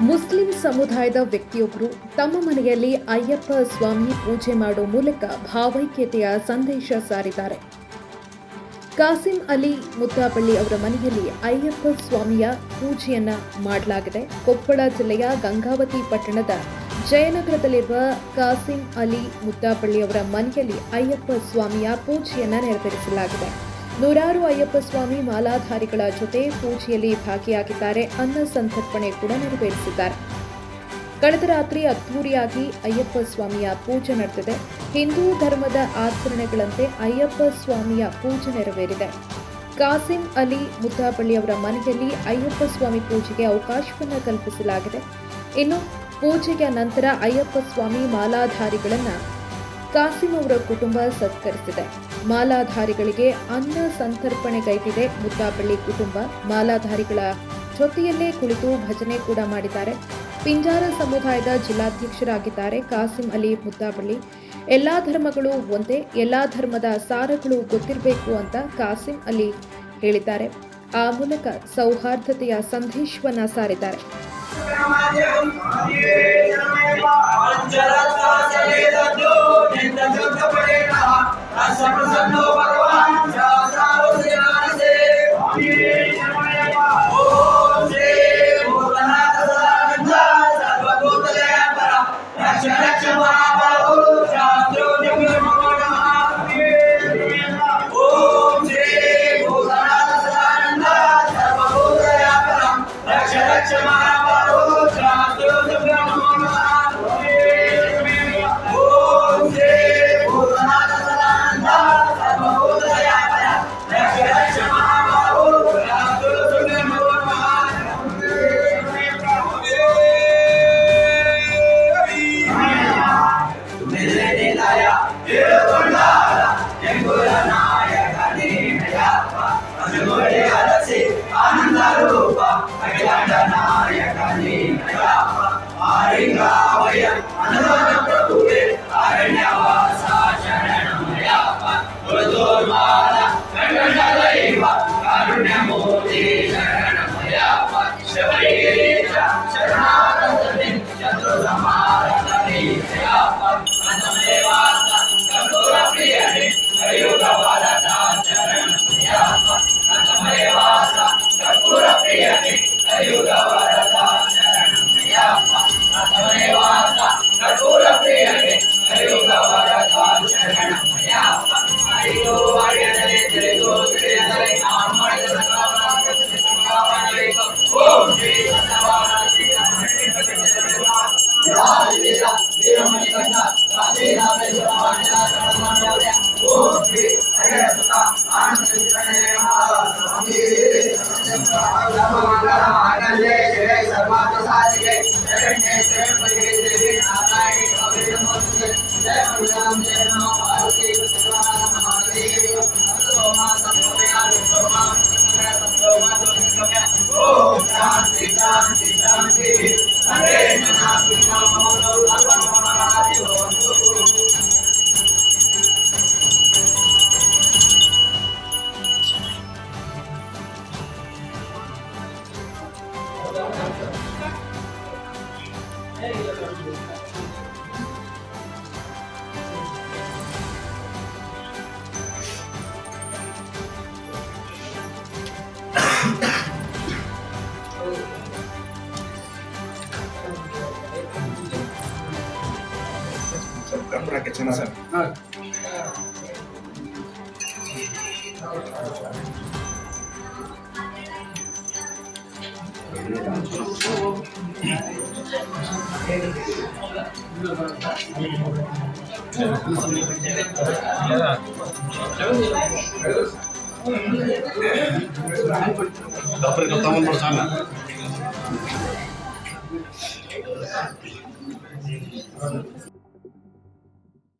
Muslim ಸಮುದಾಯದ ವ್ಯಕ್ತಿಯೊಬ್ಬರು ತಮ್ಮ ಮನೆಯಲ್ಲಿ ಅಯ್ಯಪ್ಪ ಸ್ವಾಮಿ ಪೂಜೆ ಮಾಡುವ ಮೂಲಕ ಭಾವೈಕ್ಯತೆಯ ಸಂದೇಶ ಸಾರಿದ್ದಾರೆ. ಕಾಸಿಂ ಅಲಿ ಮುದ್ದಾಪಳ್ಳಿ ಅವರ ಮನೆಯಲ್ಲಿ ಅಯ್ಯಪ್ಪ ಸ್ವಾಮಿಯ ಪೂಜೆಯನ್ನ ಮಾಡಲಾಗಿದೆ. ಕೊಪ್ಪಳ ಜಿಲ್ಲೆಯ ಗಂಗಾವತಿ ಪಟ್ಟಣದ ಜಯನಗರದಲ್ಲಿರುವ ಕಾಸಿಂ ಅಲಿ ಮುದ್ದಾಪಳ್ಳಿ ಅವರ ಮನೆಯಲ್ಲಿ ಅಯ್ಯಪ್ಪ ಸ್ವಾಮಿಯ ಪೂಜೆಯನ್ನ ನೆರವೇರಿಸಲಾಗಿದೆ. ನೂರಾರು ಅಯ್ಯಪ್ಪ ಸ್ವಾಮಿ ಮಾಲಾಧಾರಿಗಳ ಜೊತೆ ಪೂಜೆಯಲ್ಲಿ ಭಾಗಿಯಾಗಿದ್ದಾರೆ. ಅನ್ನ ಸಂತರ್ಪಣೆ ಕೂಡ ನೆರವೇರಿಸಿದ್ದಾರೆ. ಕಳೆದ ರಾತ್ರಿ ಅದ್ದೂರಿಯಾಗಿ ಅಯ್ಯಪ್ಪ ಸ್ವಾಮಿಯ ಪೂಜೆ ನಡೆದಿದೆ. ಹಿಂದೂ ಧರ್ಮದ ಆಚರಣೆಗಳಂತೆ ಅಯ್ಯಪ್ಪ ಸ್ವಾಮಿಯ ಪೂಜೆ ನೆರವೇರಿದೆ. ಕಾಸಿಂ ಅಲಿ ಮುದ್ದಾಪಳ್ಳಿ ಅವರ ಮನೆಯಲ್ಲಿ ಅಯ್ಯಪ್ಪ ಸ್ವಾಮಿ ಪೂಜೆಗೆ ಅವಕಾಶವನ್ನು ಕಲ್ಪಿಸಲಾಗಿದೆ. ಇನ್ನು ಪೂಜೆಯ ನಂತರ ಅಯ್ಯಪ್ಪ ಸ್ವಾಮಿ ಮಾಲಾಧಾರಿಗಳನ್ನ ಕಾಸಿಂ ಅವರ ಕುಟುಂಬ ಸತ್ಕರಿಸಿದೆ. ಮಾಲಾಧಾರಿಗಳಿಗೆ ಅನ್ನ ಸಂತರ್ಪಣೆಗೈದಿದೆ ಮುದ್ದಾಪಳ್ಳಿ ಕುಟುಂಬ. ಮಾಲಾಧಾರಿಗಳ ಜೊತೆಯಲ್ಲೇ ಕುಳಿತು ಭಜನೆ ಕೂಡ ಮಾಡಿದ್ದಾರೆ. ಪಿಂಜಾರ ಸಮುದಾಯದ ಜಿಲ್ಲಾಧ್ಯಕ್ಷರಾಗಿದ್ದಾರೆ ಕಾಸಿಂ ಅಲಿ ಮುದ್ದಾಪಳ್ಳಿ. ಎಲ್ಲಾ ಧರ್ಮಗಳು ಒಂದೇ, ಎಲ್ಲಾ ಧರ್ಮದ ಸಾರಗಳು ಗೊತ್ತಿರಬೇಕು ಅಂತ ಕಾಸಿಂ ಅಲಿ ಹೇಳಿದ್ದಾರೆ. ಆ ಮೂಲಕ ಸೌಹಾರ್ದತೆಯ ಸಂದೇಶವನ್ನ ಸಾರಿದ್ದಾರೆ. ಸರ್ ಡಾಕ್ಟರ್ ತಗೊಂಡು ಸಾಲ